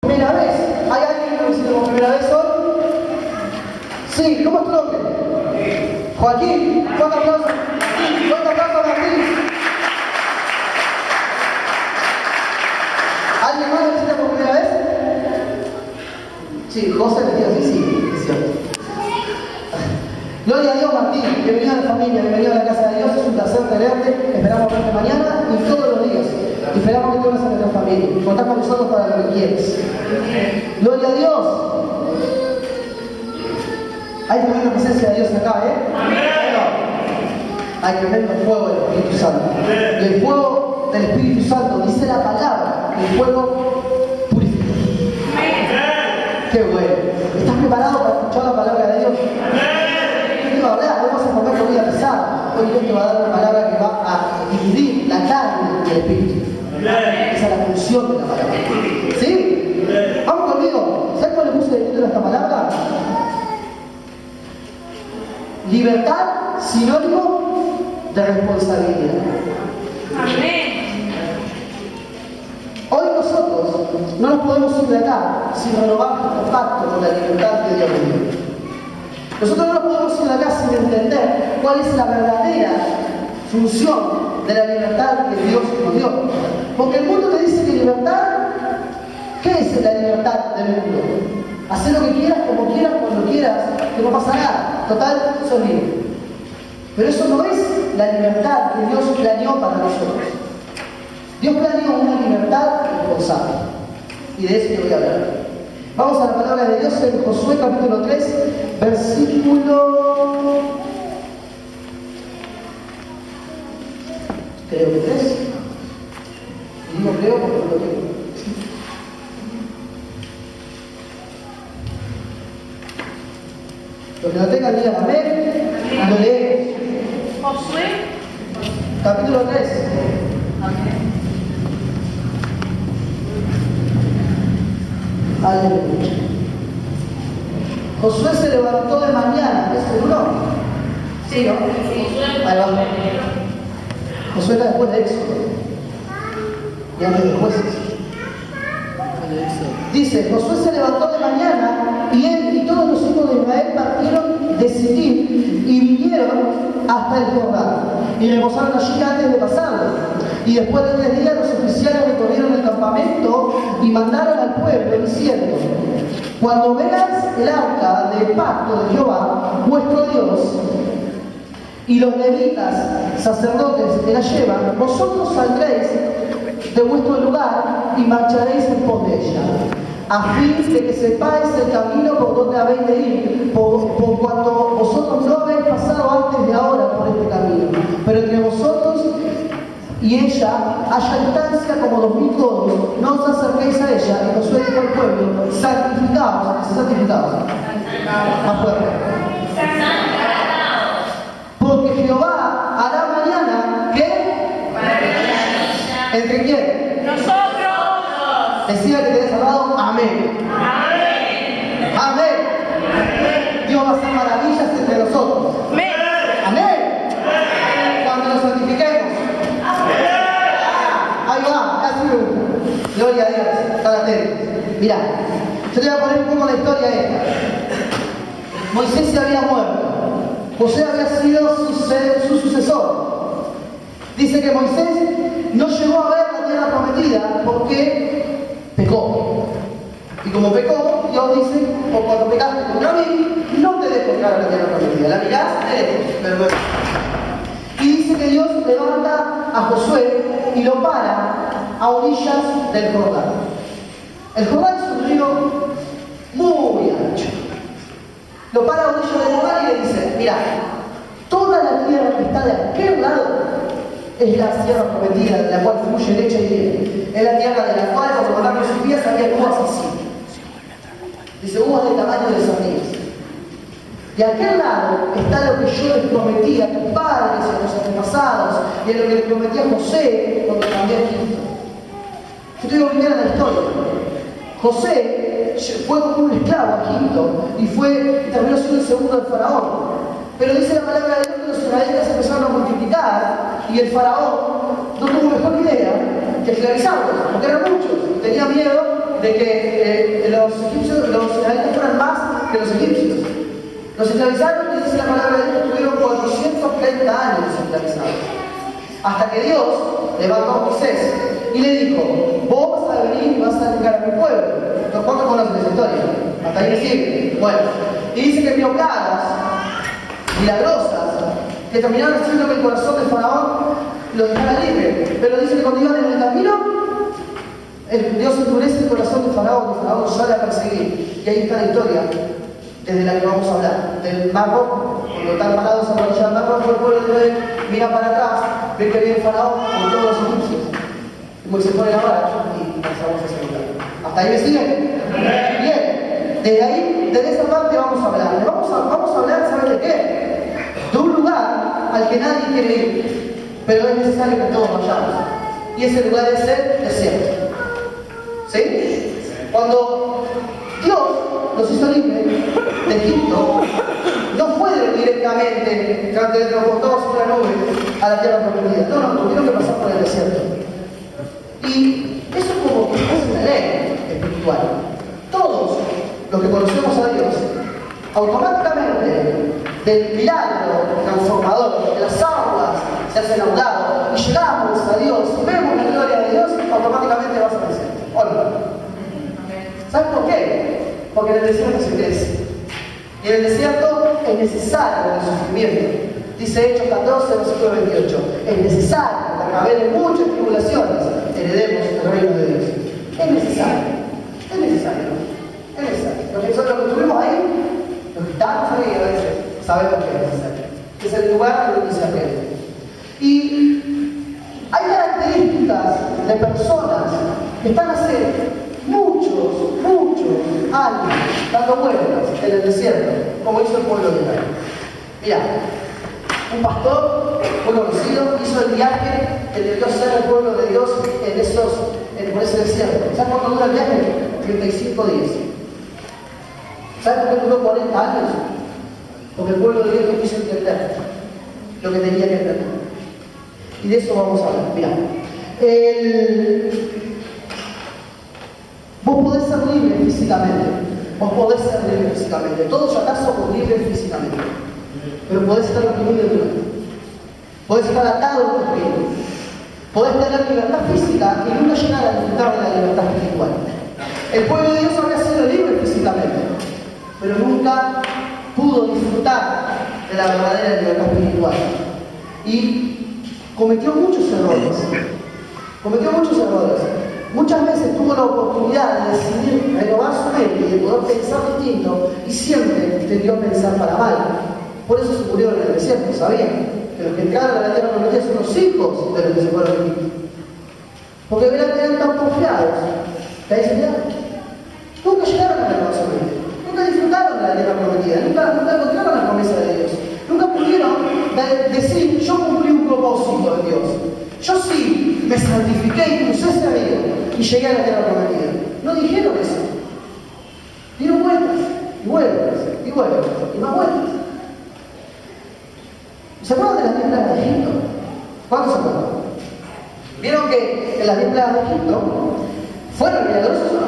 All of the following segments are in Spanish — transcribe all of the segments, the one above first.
Primera vez. ¿Hay alguien que lo visita por primera vez hoy? Sí, ¿cómo es tu nombre? Joaquín. Fuerte aplauso. Fuerte aplauso a Martín. ¿Alguien más lo visita por primera vez? Sí, José le dijo sí, es cierto. Gloria a Dios, Martín. Bienvenido a la familia, bienvenido a la casa de Dios. Es un placer tenerte. Esperamos verte mañana y todos los días. Y esperamos que tú eres en nuestra familia. Contá con nosotros para lo que quieres. Gloria a Dios. Hay tremenda presencia de Dios acá, ¿eh? Hay tremendo fuego del Espíritu Santo. Y el fuego del Espíritu Santo, dice la palabra, el fuego purifica. Qué bueno. ¿Estás preparado para escuchar la palabra de Dios? Va a hablar, vamos a comer comida pesada. Hoy Dios te va a dar una palabra que va a dividir la carne y el espíritu. Esa es la función de la palabra. ¿Sí? Vamos conmigo. ¿Sabes cuál le puse de título a esta palabra? Libertad, sinónimo de responsabilidad. Amén. Hoy nosotros no nos podemos ir de acá sin renovar nuestro pacto con la libertad que Dios nos dio. Nosotros no nos podemos ir de acá sin entender cuál es la verdadera función de la libertad que Dios nos dio. Porque el mundo te dice que libertad, ¿qué es la libertad del mundo? Hacer lo que quieras, como quieras, cuando quieras, que no pasa nada. Total, sos libre. Pero eso no es la libertad que Dios planeó para nosotros. Dios planeó una libertad responsable. Y de eso te voy a hablar. Vamos a la palabra de Dios en Josué capítulo 3, versículo... creo que 3. Y digo creo porque no lo tengo. Los que lo tengan digan amén. Y lo leemos. Josué. Capítulo 3. Amén. Aleluya. Josué se levantó de mañana. ¿Es uno? Sí, ¿no? Ahí va. Josué está después de Éxodo. Y antes de Jueces. Dice, Josué se levantó de mañana y él y todos los hijos de Israel partieron de Sitín y vinieron hasta el Jordán y reposaron allí antes de pasarlo. Y después de 3 días los oficiales recorrieron el campamento y mandaron al pueblo diciendo: cuando veáis el arca del pacto de Jehová, vuestro Dios, y los levitas, sacerdotes, que la llevan, vosotros saldréis de vuestro lugar y marcharéis en pos de ella, a fin de que sepáis el camino por donde habéis de ir, por cuanto vosotros no habéis pasado antes de ahora por este camino, pero entre vosotros y ella haya distancia como 2000 codos, no os acerquéis a ella. Y Josué dijo al pueblo: santificaos, santificaos. Más fuerte. Porque Jehová hará mañana, ¿qué? ¿Entre quién? Nosotros. Decía que tenés al lado, amén. Amén. Amén. Dios va a hacer maravillas entre nosotros. Amén. Amén. Cuando nos santifiquemos. Ahí va, casi me gusta. Gloria a Dios. Están atentos. Mirá, yo te voy a poner un poco la historia esta. Moisés se había muerto. José había sido su sucesor. Dice que Moisés no llegó a ver la tierra prometida porque pecó. Y como pecó, Dios dice: o cuando pecaste contra mí, no te dejo entrar a la tierra prometida. La mirás de lejos, pero no. Y dice que Dios levanta a Josué y lo para a orillas del Jordán. El Jordán es un río muy ancho. Lo para a orillas del Jordán y le dice: mira, toda la tierra que está de aquel lado es la tierra prometida, de la cual fluye leche y miel. Es la tierra de la cual, cuando mandaron sus pies, había uvas así. Dice: uvas del tamaño de sandías. De aquel lado está lo que yo les prometí a tus padres y a tus antepasados, y a lo que les prometí a José cuando cambié a Egipto. Yo te digo primero la historia. José fue como un esclavo a Egipto y terminó siendo el segundo del faraón. Pero dice la palabra de Dios que los israelitas empezaron a multiplicar y el faraón no tuvo mejor idea que esclavizarlos, porque eran muchos y tenía miedo de que los israelitas fueran más que los egipcios. Los esclavizaron, y dice la palabra de Dios, estuvieron 430 años esclavizados. Hasta que Dios levantó a Moisés y le dijo, vos vas a venir y vas a dedicar a mi pueblo. Entonces, ¿cuántos conocen esa historia? Hasta ahí me sigue. Bueno, y dice que vio plagas milagrosas que terminaron haciendo que el corazón de Faraón lo dejara libre. Pero dice que cuando iban en el camino, Dios endurece el corazón de Faraón sale a perseguir. Y ahí está la historia desde la que vamos a hablar. Del Mar Rojo, cuando están parados a la orilla del Mar Rojo, el pueblo de Israel mira para atrás, ve que viene Faraón con todos los egipcios. Y Moisés pone la vara y pasamos a ese lugar. ¿Hasta ahí me siguen? Bien. Desde ahí, desde esa parte vamos a hablar. Vamos a hablar, ¿saben de qué? De un lugar al que nadie quiere ir, pero es necesario que todos vayamos. Y ese lugar es el desierto. ¿Sí? Cuando Dios los hizo libres de Egipto, no fueron directamente transportados por la nube a la tierra prometida. No, tuvieron que pasar por el desierto. Y eso es como que es una ley espiritual. Todos los que conocemos a Dios, automáticamente, del milagro transformador, de las aguas se hacen a un lado, y llegamos a Dios, y vemos la gloria de Dios, automáticamente vas a desierto. ¿O no? ¿Sabes por qué? Porque en el desierto se crece. Y en el desierto es necesario el sufrimiento. Dice Hechos 14, versículo 28. Es necesario que a través de muchas tribulaciones heredemos el reino de Dios. Es necesario. Es necesario. Es necesario. Los que estuvimos ahí, los que estamos ahí a veces, sabemos que es necesario. Es el lugar donde se aprende. Y hay características de personas que están hacer muchos años dando vueltas en el desierto, como hizo el pueblo de Israel. Mira, un pastor muy conocido hizo el viaje que debió ser el pueblo de Dios por ese desierto. ¿Sabes cuánto dura el viaje? 35 días. ¿Sabes por qué duró 40 años? Porque el pueblo de Dios no quiso entender lo que tenía que entender. Y de eso vamos a hablar. Mira, vos podés ser libre físicamente. Vos podés ser libre físicamente. Todos acá somos libres físicamente. Pero podés estar oprimido de tu podés estar atado a tu espíritu. Podés tener libertad física y nunca llegar a disfrutar de la libertad espiritual. El pueblo de Dios habría sido libre físicamente, pero nunca pudo disfrutar de la verdadera libertad espiritual. Y cometió muchos errores. Muchas veces tuvo la oportunidad de decidir renovar su mente y de poder pensar distinto, y siempre tendió a pensar para mal. Por eso se murieron en el desierto, ¿sabían? Que los que entraron a la tierra prometida son los hijos de los que se fueron de Egipto. Porque eran tan confiados que ahí se quedaron. Nunca llegaron a renovar su mente. Nunca disfrutaron de la tierra prometida. Nunca encontraron la promesa de Dios. Nunca pudieron decir, yo cumplí un propósito de Dios. Yo sí me santifiqué y crucé ese río y llegué a la tierra prometida. No dijeron eso. Dieron vueltas y vueltas y más vueltas. ¿Se acuerdan de las 10 plagas de Egipto? ¿Cuántos se acuerdan? ¿Vieron que en las 10 plagas de Egipto fueron milagrosas o no?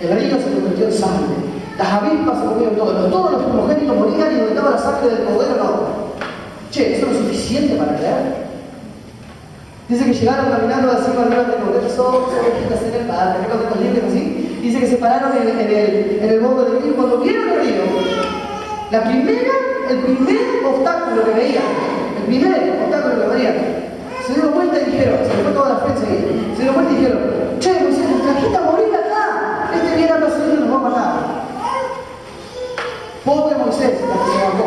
El río se convirtió en sangre. Las avispas se comieron todos los primogénitos morían y donde estaba la sangre del cordero no. Che, ¿eso no es suficiente para creer? Dice que llegaron caminando al cielo arriba del cordero, son ovejitas en el mar, ¿no tenemos libros así? Dice que se pararon en el borde del río. Cuando vieron el río, el primer obstáculo que veían, se dieron vuelta y dijeron, se les fue toda la fe enseguida, se dieron vuelta y dijeron, che, Moisés, nos trajiste a morir acá, viene a perseguir y nos va a matar. Pobre Moisés, la que se levantó.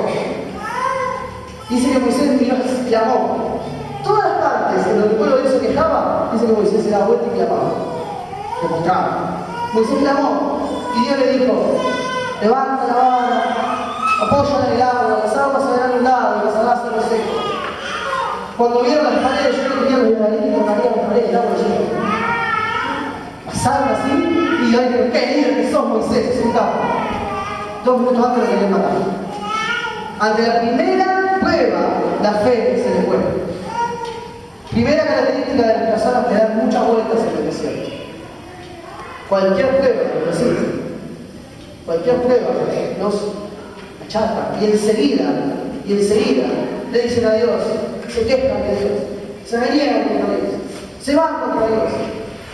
Dice que Moisés llamó. Todas las partes en donde el pueblo de Dios se quejaba, dice que Moisés se daba vuelta y clamaba. Demostraba. Moisés clamó y Dios le dijo, levanta la vara, apóyala en el agua, las aguas se verán a un lado y las alas se lo seco. Cuando vieron las paredes, yo no quería los israelitas que tocarían las paredes, el agua llena. Pasaron así y ay, pero qué líder que sos, Moisés, es un capo. 2 minutos antes lo querían matar. Ante la primera prueba, la fe se les fue. Primera característica de las personas que dan muchas vueltas en el desierto. Cualquier prueba los resiste. Cualquier prueba los achata. Y enseguida le dicen a Dios, se quejan de Dios, se reniegan contra Dios, se van contra Dios.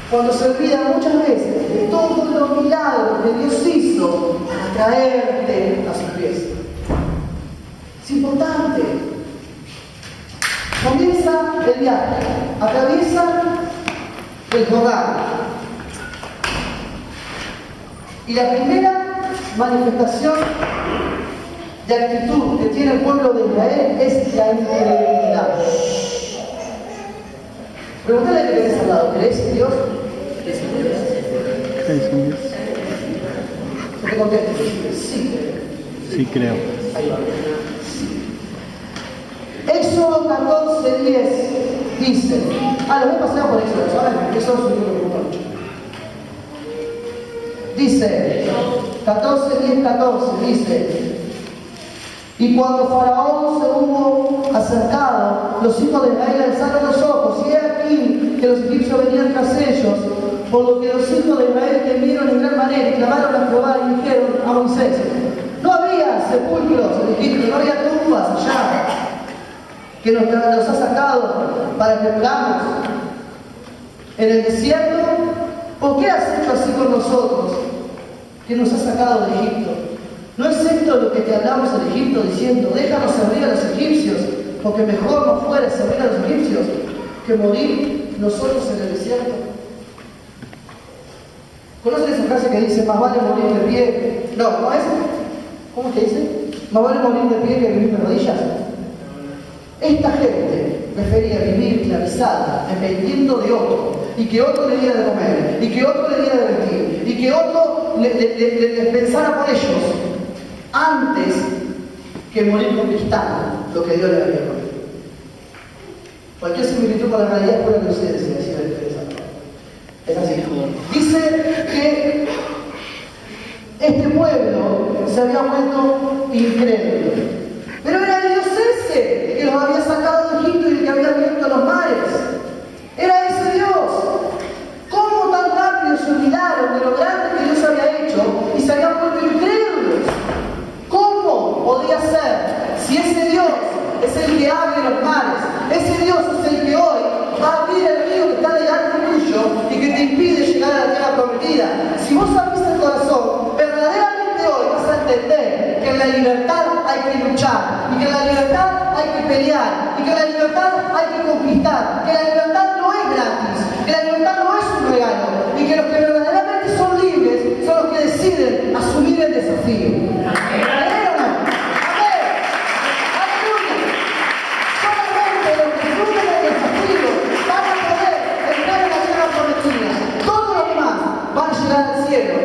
Cuando se olvidan muchas veces de todos los milagros que Dios hizo para traerte a sus pies. Es importante. Comienza el viaje, atraviesa el Jordán. Y la primera manifestación de actitud que tiene el pueblo de Israel es la incredulidad. Pregúntale a que tenés al lado, ¿crees en Dios? ¿Crees en Dios? ¿Crees en Dios? No te contestes, sí creo. Sí creo. Ahí va. Éxodo 14:10 dice, lo voy a pasar por Éxodo, ¿saben? Eso es un libro común. Dice, 14:10-14, dice, y cuando Faraón se hubo acercado, los hijos de Israel alzaron los ojos, y he aquí que los egipcios venían tras ellos, por lo que los hijos de Israel temieron en gran manera y clamaron a Jehová y dijeron a Moisés, no había sepulcros en Egipto, no había tumbas allá, que nos ha sacado para que muramos en el desierto. ¿Por qué has hecho así con nosotros, que nos has sacado de Egipto? ¿No es esto lo que te hablamos en Egipto, diciendo, déjanos servir a los egipcios, porque mejor nos fuera servir a los egipcios que morir nosotros en el desierto? ¿Conocen esa frase que dice, más vale morir de pie? No es. ¿Cómo es que dice? Más vale morir de pie que vivir de rodillas. Esta gente prefería vivir esclavizada, dependiendo de otro, y que otro le diera de comer, y que otro le diera de vestir, y que otro les pensara por ellos, antes que morir conquistando lo que Dios le había prometido. Cualquier similitud con la realidad es pura coincidencia, decía la diferencia. Es así. Dice que este pueblo se había vuelto incrédulo. Pero era el Dios ese que los había sacado de Egipto y el que había abierto los mares. Era ese Dios. ¿Cómo tan rápido se olvidaron de lo grande que Dios había hecho y se habían vuelto incrédulos? ¿Cómo podía ser si ese Dios es el que abre los mares? Ese Dios es el que hoy va a abrir el río que está delante tuyo y que te impide llegar a la tierra prometida. Si vos abrís el corazón, verdaderamente hoy vas a entender que en la libertad hay que luchar, y que en la libertad hay que pelear, y que en la libertad hay que conquistar, que la libertad no es gratis, que la libertad no es un regalo, y que los que verdaderamente son libres son los que deciden asumir el desafío. ¿Amén o no? ¡Amén! ¡Aleluya! Solamente los que asumen el desafío van a poder entrar en la tierra prometida. Todos los demás van a llegar al cielo,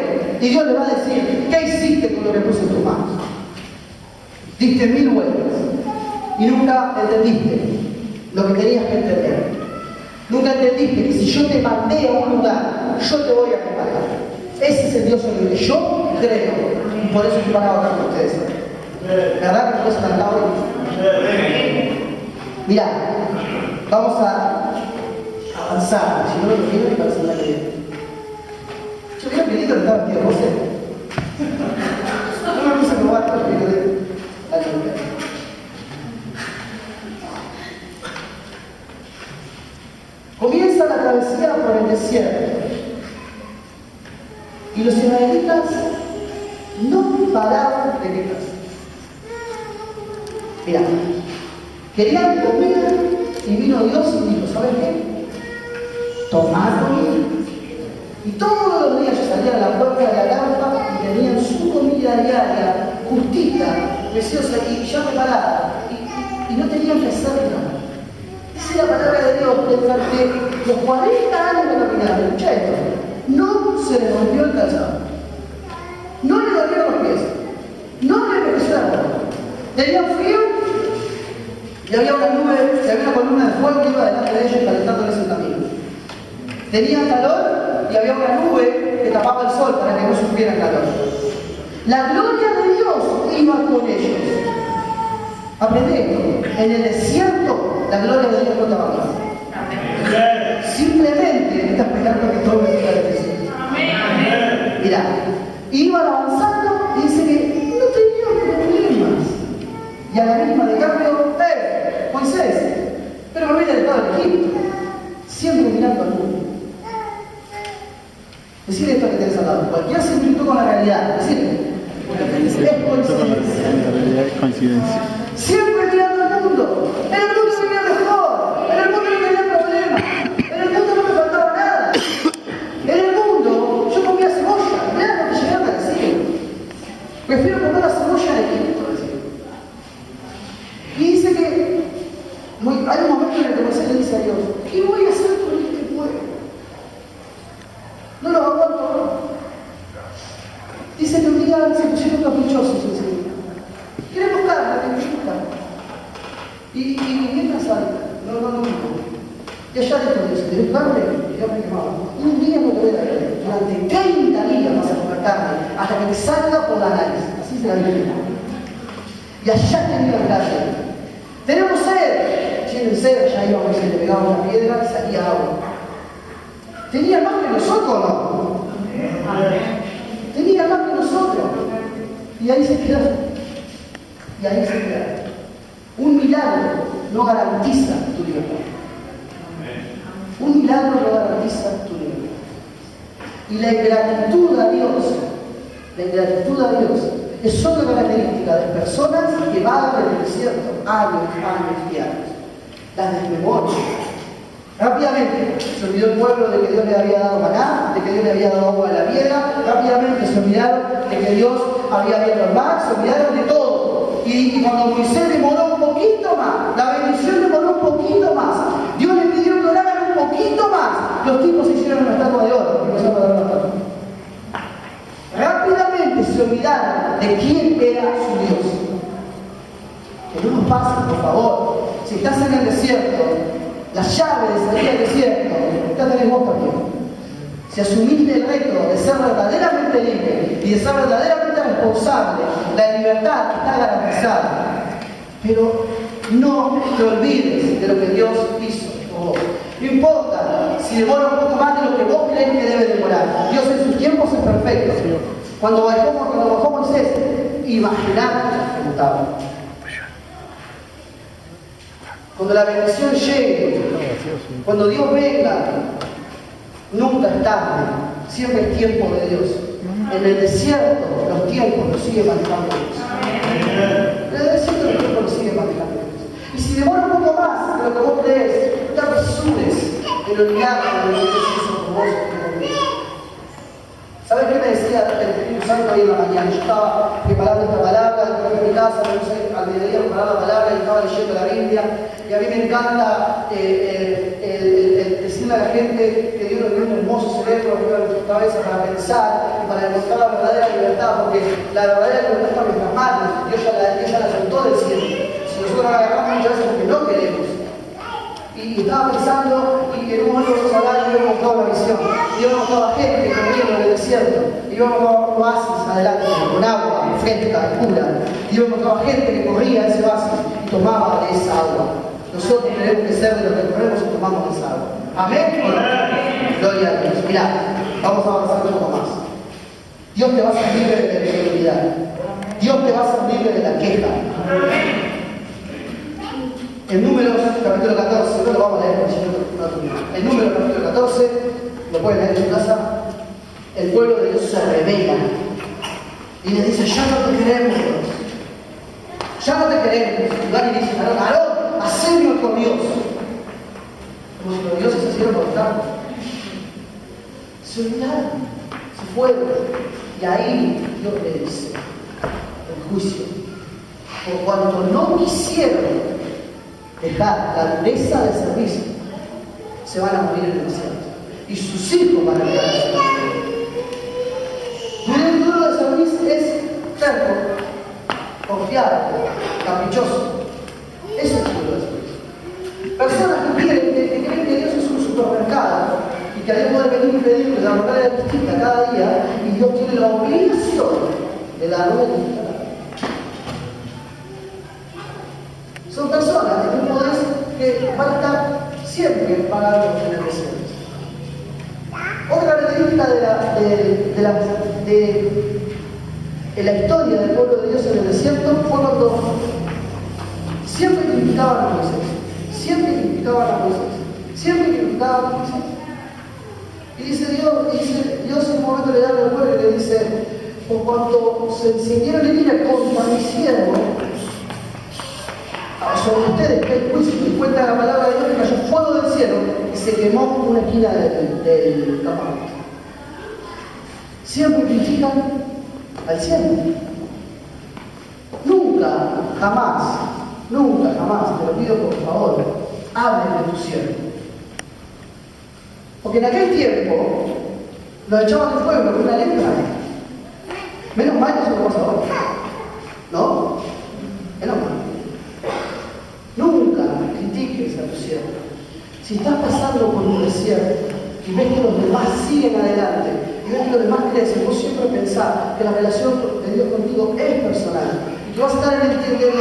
y Dios les va a decir, ¿qué hiciste con lo que puse en tus manos? Diste 1000 vueltas y nunca entendiste lo que tenías que entender. Nunca entendiste que si yo te mandé a un lugar, yo te voy a acompañar. Ese es el Dios en el que yo creo, y por eso estoy parado acá con ustedes. ¿Verdad que no se cantaba hoy? Mirá, vamos a avanzar. Si no lo quiero, para hacer la idea. Yo hubiera pedido que estaba vestido José. No me puse a probar todo el video de la luna. Comienza la travesía por el desierto. Y los israelitas no paraban de quejarse. Mirá, querían comida y vino Dios y dijo, ¿sabes qué? Tomad comida. Y todos los días salían a la puerta de la carpa y tenían su comida diaria, justita, preciosa y ya preparada. Y no tenían que hacer nada. Dice la palabra de Dios que durante los 40 años de caminata, escucha esto, no se le rompió el calzado, no le dolieron los pies, no le envejeció la boca. Tenían frío y había una nube, y había una columna de fuego que iba delante de ellos calentándoles el camino. Tenían calor y había una nube que tapaba el sol para que no sufrieran calor. La gloria de Dios iba con ellos. Aprende esto, en el desierto la gloria de Dios no te abandona. Simplemente estás esperando que todo venga del desierto. Mirá, iban avanzando y dice que no tenían problemas. Y a la misma de cambio, Moisés, pero me viene del lado de Egipto, siempre mirando al mundo. Decir esto que tenés al lado, cualquier similitud con la realidad, decir, es coincidencia. La realidad es coincidencia. Siempre mirando al mundo. En el mundo vivía mejor, en el mundo no tenía problemas, en el mundo no me faltaba nada. En el mundo yo comía cebolla, mirá lo que llegaron a decir. Prefiero comer la cebolla de Egipto. Y dice que hay un momento en el que Moisés le dice a Dios, ¿qué voy a hacer con este pueblo? No los aguanto. Dice que un día se pusieron caprichosos en serio. Queremos carne, queremos carne. Y mientras salta, no. Y allá dijo Dios, ¿querés carne? Y yo me quemaba. Un día no te voy a dar carne. Durante 30 días vas a comer carne, hasta que te salga por la nariz. Así se la Biblia. Y allá tenía el carne. Tenemos sed. Tienen sed, allá íbamos y le pegábamos una piedra y salía agua. ¿Tenía más que nosotros o no? Tenía más que nosotros. Y ahí se quedaron. Y ahí se quedaron. Un milagro no garantiza tu libertad. Un milagro no garantiza tu libertad. Y la ingratitud a Dios, es otra característica de personas que vagan en el desierto años y años. Las desmemoria. Rápidamente se olvidó el pueblo de que Dios le había dado maná, de que Dios le había dado agua de la piedra, rápidamente se olvidaron de que Dios había abierto el mar, se olvidaron de todo. Y cuando Moisés demoró un poquito más, la bendición demoró un poquito más, Dios le pidió que oraran un poquito más, los tipos se hicieron una estatua de oro y empezaron a dar una estatua. Rápidamente se olvidaron de quién era su Dios. Que no nos pase, por favor. Si estás en el desierto, la llave de salir del desierto, ya tenés vos también. Si asumiste el reto de ser verdaderamente libre y de ser verdaderamente responsable, la libertad está garantizada. Pero no te olvides de lo que Dios hizo por vos. No importa si demora un poco más de lo que vos crees que debe demorar. Dios en sus tiempos es perfecto. Cuando bajó Moisés, imaginamos que estaba. Cuando la bendición llegue, cuando Dios venga, nunca es tarde, siempre es tiempo de Dios. En el desierto, los tiempos los sigue manejando Dios. En el desierto, los tiempos los sigue manejando Dios. Y si demora un poco más de lo que vos crees, no te apresures en olvidarte de lo que Dios hizo por vos. ¿Sabes qué me decía el Espíritu Santo ahí en la mañana? Yo estaba preparando esta palabra, después de mi casa, me puse al mediodía a preparar la palabra y estaba leyendo la Biblia. Y a mí me encanta el decirle a la gente que Dios nos dio un hermoso cerebro arriba de nuestra cabeza para pensar y para encontrar la verdadera libertad, porque la verdadera libertad está en nuestras manos. Dios ya la soltó del cielo. Si nosotros la agarramos muchas veces porque no queremos. Y estaba pensando, y en un momento vamos a hablar, y yo me mostraba la visión. Y yo me mostraba gente que corría en el desierto. Y yo me mostraba oasis adelante, con agua, fresca, pura. Y yo me mostraba gente que corría ese oasis y tomaba de esa agua. Nosotros tenemos que ser de los que corremos y tomamos de esa agua. ¿Amén? Gloria a Dios. Mirá, vamos a avanzar un poco más. Dios te va a hacer libre de la incredulidad. Dios te va a hacer libre de la queja. En Números, capítulo 14, no lo vamos a leer porque no. En Números, capítulo 14, lo pueden leer en su casa, el pueblo de Dios se revela y le dice, ya no te queremos, Dios. Ya no te queremos. Y van y dicen, Aarón, hacedlo con Dios. Como si los dioses se hicieron por tanto. Se olvidaron, se fueron. Y ahí Dios le dice, el juicio. Por cuanto no quisieron dejar la dureza de servicio, se van a morir en el desierto. Y sus hijos van a quedar en el desierto. El duro de servicio es terco, confiado, caprichoso. Ese es el duro de servicio. Personas que creen que Dios es un supermercado y que a Dios puede venir y pedirle la moneda distinta cada día y Dios tiene la obligación de darle distinta. Son personas que tú podés que van a estar siempre pagando en el desierto. Otra vez característica de la historia del pueblo de Dios en el desierto fue cuando siempre criticaban a Moisés, siempre criticaban a Moisés, siempre criticaban a Moisés. Y dice Dios en un momento le da al pueblo y le dice, por cuanto se encendieron en ira contra mi siervo, sobre ustedes que hay juicio, y cuenta la palabra de Dios que cayó fuego del cielo y se quemó una esquina del campamento. Siempre critican al siervo. Nunca, jamás, te lo pido por favor, hables de tu siervo. Porque en aquel tiempo lo echaban del fuego con una lepra. Menos mal que eso no pasa ahora. ¿No? Menos mal. Nunca critiques a tu siervo. Si estás pasando por un desierto y ves que los demás siguen adelante y ves que los demás crecen, vos siempre pensás que la relación de Dios contigo es personal y que vas a estar en el desierto